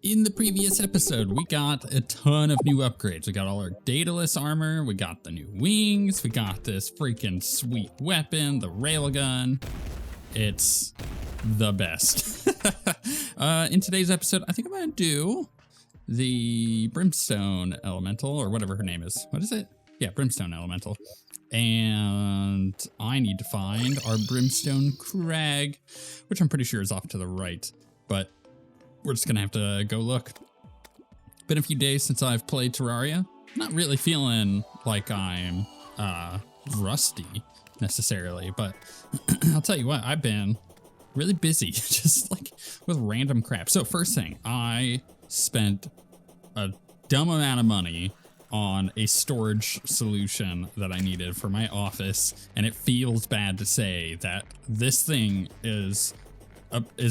In the previous episode, we got a ton of new upgrades. We got all our dataless armor, we got the new wings, we got this freaking sweet weapon, the railgun. It's the best. In today's episode, I think I'm gonna do the Brimstone Elemental, or whatever her name is. What is it? Yeah, Brimstone Elemental. And I need to find our Brimstone Crag, which I'm pretty sure is off to the right, but we're just gonna have to go look. Been a few days since I've played Terraria. Not really feeling like I'm rusty necessarily, but I'll tell you what, I've been really busy just like with random crap. So first thing, I spent a dumb amount of money on a storage solution that I needed for my office, and it feels bad to say that this thing is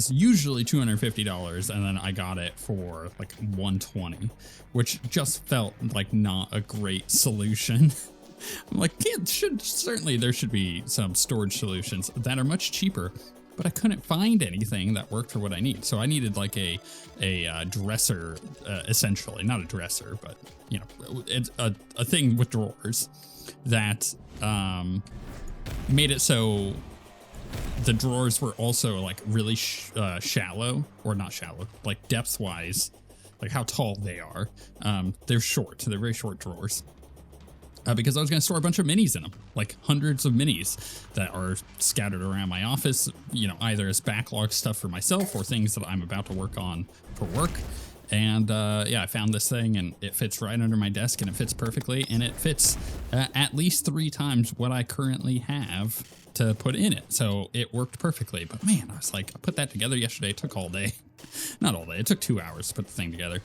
usually $250, and then I got it for like $120, which just felt like not a great solution. I'm like, certainly there should be some storage solutions that are much cheaper, but I couldn't find anything that worked for what I need. So I needed like a dresser, essentially, not a dresser, but you know, it's a thing with drawers that made it so the drawers were also like really shallow, or not shallow, like depth wise, like how tall they are. They're short, they're very short drawers. Because I was going to store a bunch of minis in them, like hundreds of minis that are scattered around my office, you know, either as backlog stuff for myself or things that I'm about to work on for work. And yeah, I found this thing and it fits right under my desk and it fits perfectly, and it fits at least 3 times what I currently have to put in it. So it worked perfectly. But man, I was like, I put that together yesterday. It took all day. Not all day. It took 2 hours to put the thing together.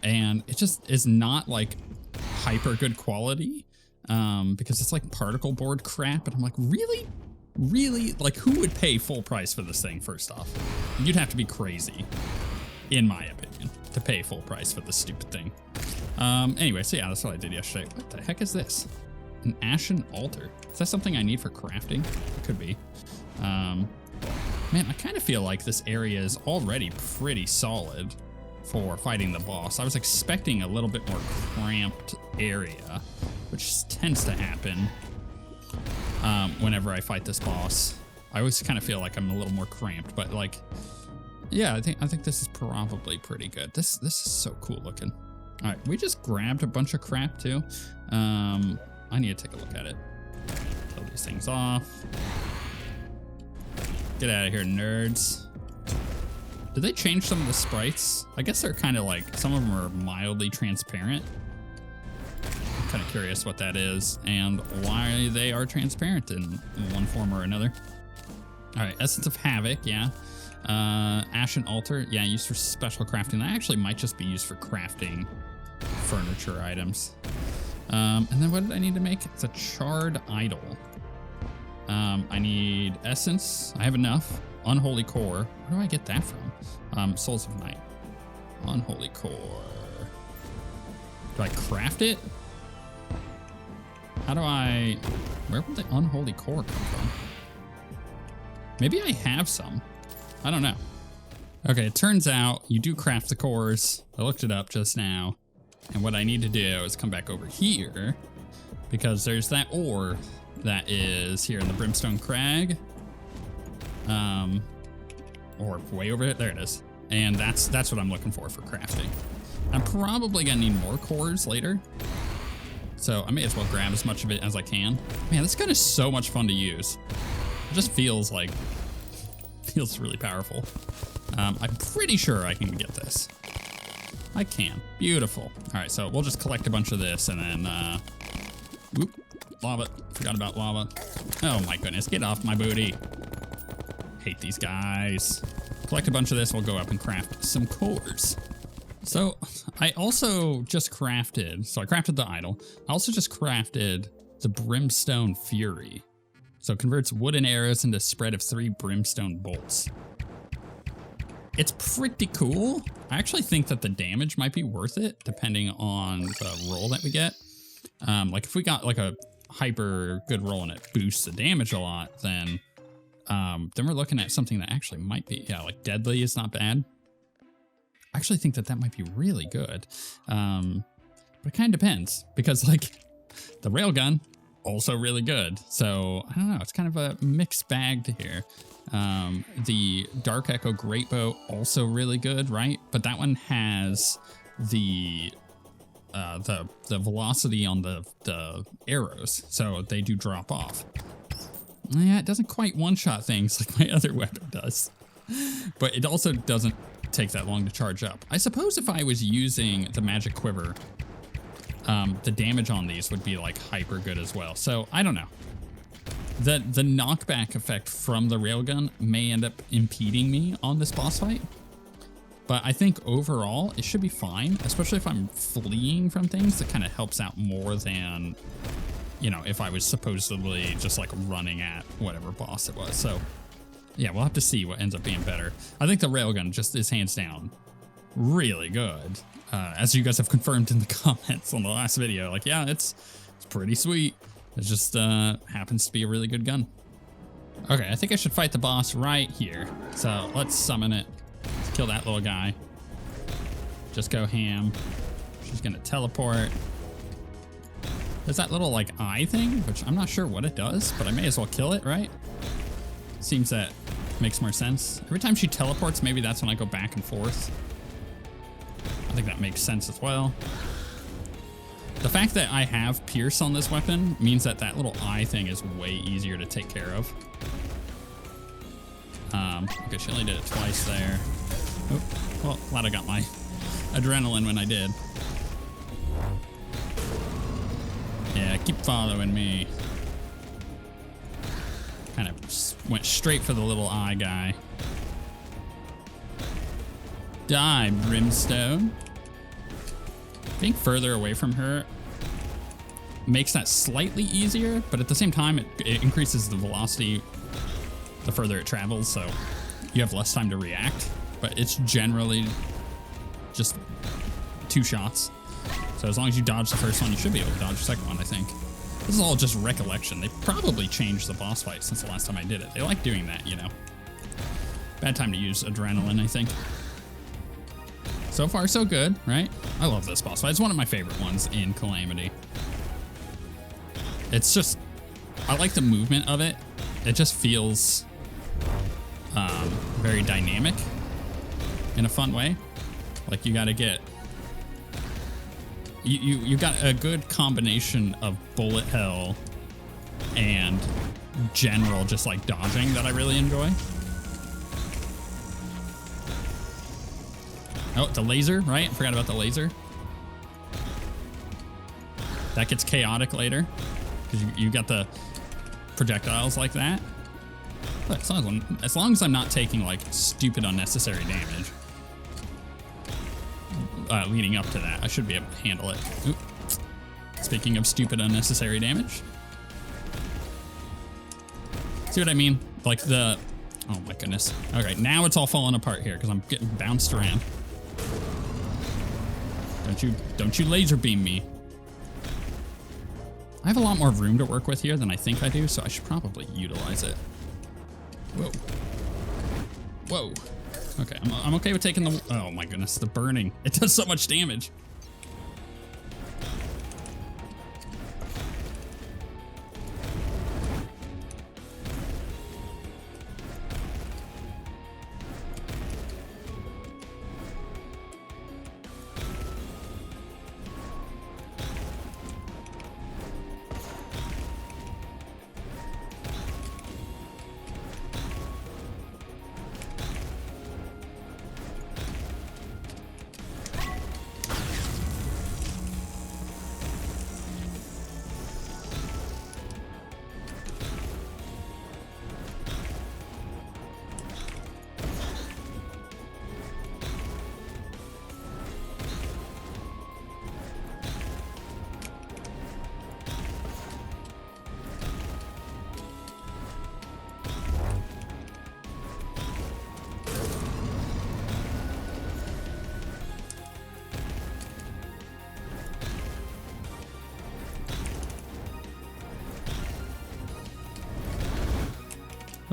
And it just is not like hyper good quality. Because it's like particle board crap, and I'm like, really? Like, who would pay full price for this thing, first off? You'd have to be crazy, in my opinion, to pay full price for this stupid thing. Anyway, so yeah, that's what I did yesterday. What the heck is this? An ashen altar. Is that something I need for crafting? It could be. Man, I kind of feel like this area is already pretty solid for fighting the boss. I was expecting a little bit more cramped area, which tends to happen whenever I fight this boss. I always kind of feel like I'm a little more cramped, but like, yeah, I think this is probably pretty good. This is so cool looking. All right, we just grabbed a bunch of crap too. I need to take a look at it. Kill these things off. Get out of here, nerds. Did they change some of the sprites? I guess they're kind of like, some of them are mildly transparent. I'm kind of curious what that is and why they are transparent in one form or another. All right, Essence of Havoc, yeah. Ashen Altar, yeah, used for special crafting. That actually might just be used for crafting furniture items. And then what did I need to make? It's a Charred Idol. I need Essence. I have enough. Unholy Core. Where do I get that from? Souls of Night. Unholy Core. Do I craft it? How do I... Where would the Unholy Core come from? Maybe I have some. I don't know. Okay, it turns out you do craft the cores. I looked it up just now. And what I need to do is come back over here, because there's that ore that is here in the Brimstone Crag. Or way over it. There it is. And that's what I'm looking for crafting. I'm probably gonna need more cores later, so I may as well grab as much of it as I can. Man, this gun is so much fun to use. It just feels really powerful. I'm pretty sure I can get this. I can. Beautiful. All right, so we'll just collect a bunch of this and then, whoop, lava. Forgot about lava. Oh my goodness, get off my booty. Hate these guys. Collect a bunch of this, we'll go up and craft some cores. So I also just crafted, I crafted the idol. I also just crafted the Brimstone Fury. So it converts wooden arrows into a spread of 3 brimstone bolts. It's pretty cool. I actually think that the damage might be worth it depending on the roll that we get. Like if we got like a hyper good roll and it boosts the damage a lot, then we're looking at something that actually might be, yeah, like deadly is not bad. I actually think that that might be really good. But it kind of depends, because like the railgun, also really good. So I don't know, it's kind of a mixed bag here. The Dark Echo Greatbow, also really good, right? But that one has the velocity on the arrows, so they do drop off. Yeah, it doesn't quite one-shot things like my other weapon does, but it also doesn't take that long to charge up. I suppose if I was using the magic quiver, the damage on these would be like hyper good as well. So I don't know. The knockback effect from the railgun may end up impeding me on this boss fight. But I think overall, it should be fine, especially if I'm fleeing from things. That kind of helps out more than, you know, if I was supposedly just like running at whatever boss it was. So yeah, we'll have to see what ends up being better. I think the railgun just is hands down really good. As you guys have confirmed in the comments on the last video, like, yeah, it's pretty sweet. It just happens to be a really good gun. Okay, I think I should fight the boss right here. So let's summon it. Let's kill that little guy. Just go ham. She's gonna teleport. There's that little like eye thing, which I'm not sure what it does, but I may as well kill it, right? Seems that makes more sense. Every time she teleports, maybe that's when I go back and forth. I think that makes sense as well. The fact that I have Pierce on this weapon means that that little eye thing is way easier to take care of. Okay, she only did it twice there. Oh, well, glad I got my adrenaline when I did. Yeah, keep following me. Kind of went straight for the little eye guy. Die, Brimstone. Being further away from her makes that slightly easier, but at the same time, it increases the velocity the further it travels, so you have less time to react. But it's generally just 2 shots. So as long as you dodge the first one, you should be able to dodge the second one, I think. This is all just recollection. They probably changed the boss fight since the last time I did it. They like doing that, you know. Bad time to use adrenaline, I think. So far, so good, right? I love this boss fight. It's one of my favorite ones in Calamity. It's just, I like the movement of it. It just feels very dynamic in a fun way. Like you gotta get, you got a good combination of bullet hell and general just like dodging that I really enjoy. Oh, the laser, right? I forgot about the laser. That gets chaotic later because you got the projectiles like that. But as long as I'm not taking like stupid unnecessary damage leading up to that, I should be able to handle it. Oop. Speaking of stupid unnecessary damage. See what I mean? Like the, oh my goodness. Okay, now it's all falling apart here because I'm getting bounced around. Don't you laser beam me. I have a lot more room to work with here than I think I do, so I should probably utilize it. Whoa. Whoa. Okay, I'm okay with taking the, oh my goodness, the burning. It does so much damage.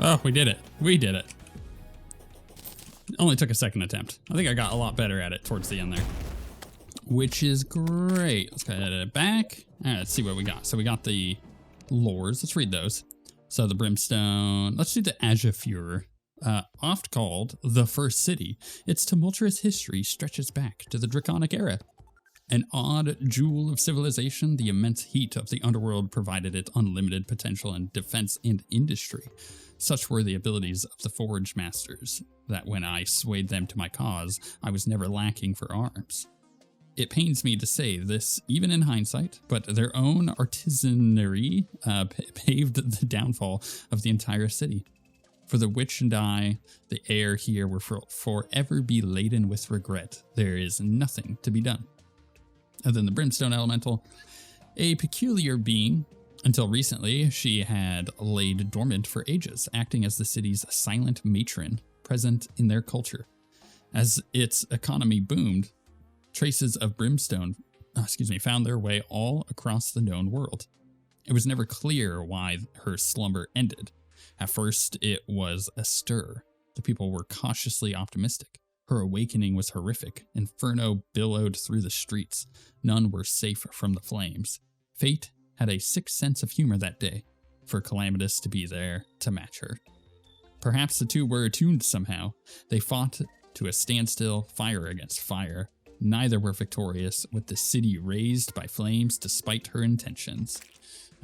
Oh, we did it. We did it. Only took a second attempt. I think I got a lot better at it towards the end there, which is great. Let's go ahead and back. All right, let's see what we got. So we got the lores. Let's read those. So the Brimstone. Let's do the Azure. Oft called the First City, its tumultuous history stretches back to the Draconic era. An odd jewel of civilization, the immense heat of the underworld provided it unlimited potential in defense and industry. Such were the abilities of the Forge Masters, that when I swayed them to my cause, I was never lacking for arms. It pains me to say this, even in hindsight, but their own artisanry paved the downfall of the entire city. For the witch and I, the air here will forever be laden with regret. There is nothing to be done. And then the Brimstone Elemental, a peculiar being. Until recently, she had laid dormant for ages, acting as the city's silent matron, present in their culture. As its economy boomed, traces of Brimstone found their way all across the known world. It was never clear why her slumber ended. At first, it was a stir. The people were cautiously optimistic. Her awakening was horrific. Inferno billowed through the streets. None were safe from the flames. Fate had a sixth sense of humor that day, for Calamitous to be there to match her. Perhaps the two were attuned somehow. They fought to a standstill, fire against fire. Neither were victorious, with the city razed by flames despite her intentions.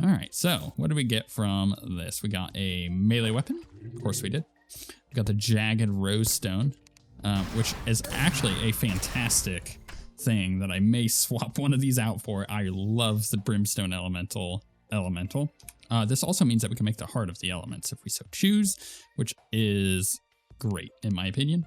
All right, so what do we get from this? We got a melee weapon. Of course we did. We got the Jagged Rose Stone, which is actually a fantastic thing that I may swap one of these out for. I love the Brimstone Elemental. This also means that we can make the Heart of the Elements if we so choose, which is great in my opinion.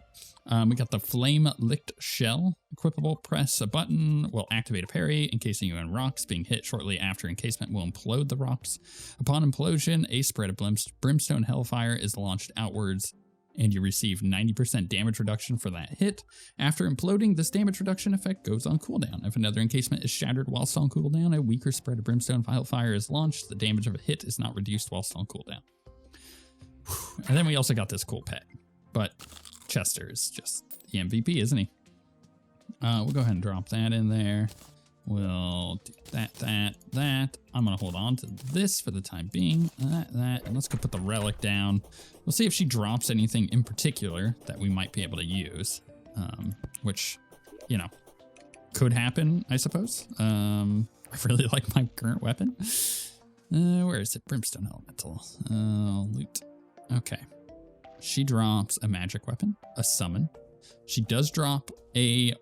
We got the Flame Licked Shell. Equipable, press a button will activate a parry, encasing you in rocks. Being hit shortly after encasement will implode the rocks. Upon implosion, a spread of Brimstone Hellfire is launched outwards, and you receive 90% damage reduction for that hit. After imploding, this damage reduction effect goes on cooldown. If another encasement is shattered whilst on cooldown, a weaker spread of Brimstone Hellfire is launched. The damage of a hit is not reduced whilst on cooldown. And then we also got this cool pet, but Chester is just the MVP, isn't he? We'll go ahead and drop that in there. We'll do that. I'm going to hold on to this for the time being. That. And let's go put the relic down. We'll see if she drops anything in particular that we might be able to use. Which, you know, could happen, I suppose. I really like my current weapon. Where is it? Brimstone Elemental. Loot. Okay. She drops a magic weapon, a summon. She does drop a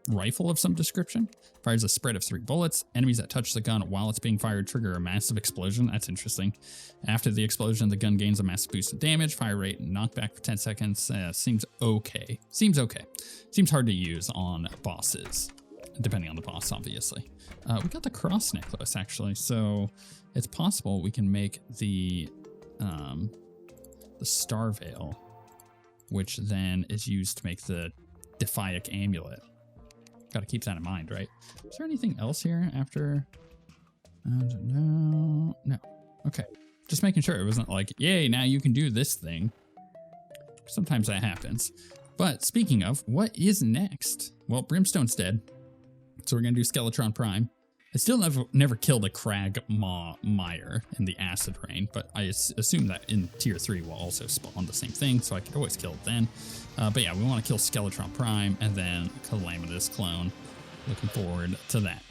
rifle of some description. Fires a spread of 3 bullets. Enemies that touch the gun while it's being fired trigger a massive explosion. That's interesting. After the explosion, the gun gains a massive boost in damage, fire rate, and knockback for 10 seconds. Seems okay. Seems hard to use on bosses, depending on the boss, obviously. We got the cross necklace, actually. So it's possible we can make the Star Veil, which then is used to make the Defiac Amulet. Got to keep that in mind, right? Is there anything else here after? No. Okay. Just making sure it wasn't like, yay, now you can do this thing. Sometimes that happens. But speaking of, what is next? Well, Brimstone's dead. So we're going to do Skeletron Prime. I still never killed a Crag Mire in the Acid Rain, but I assume that in Tier 3 will also spawn the same thing, so I could always kill it then. But yeah, we want to kill Skeletron Prime and then Calamitous Clone. Looking forward to that.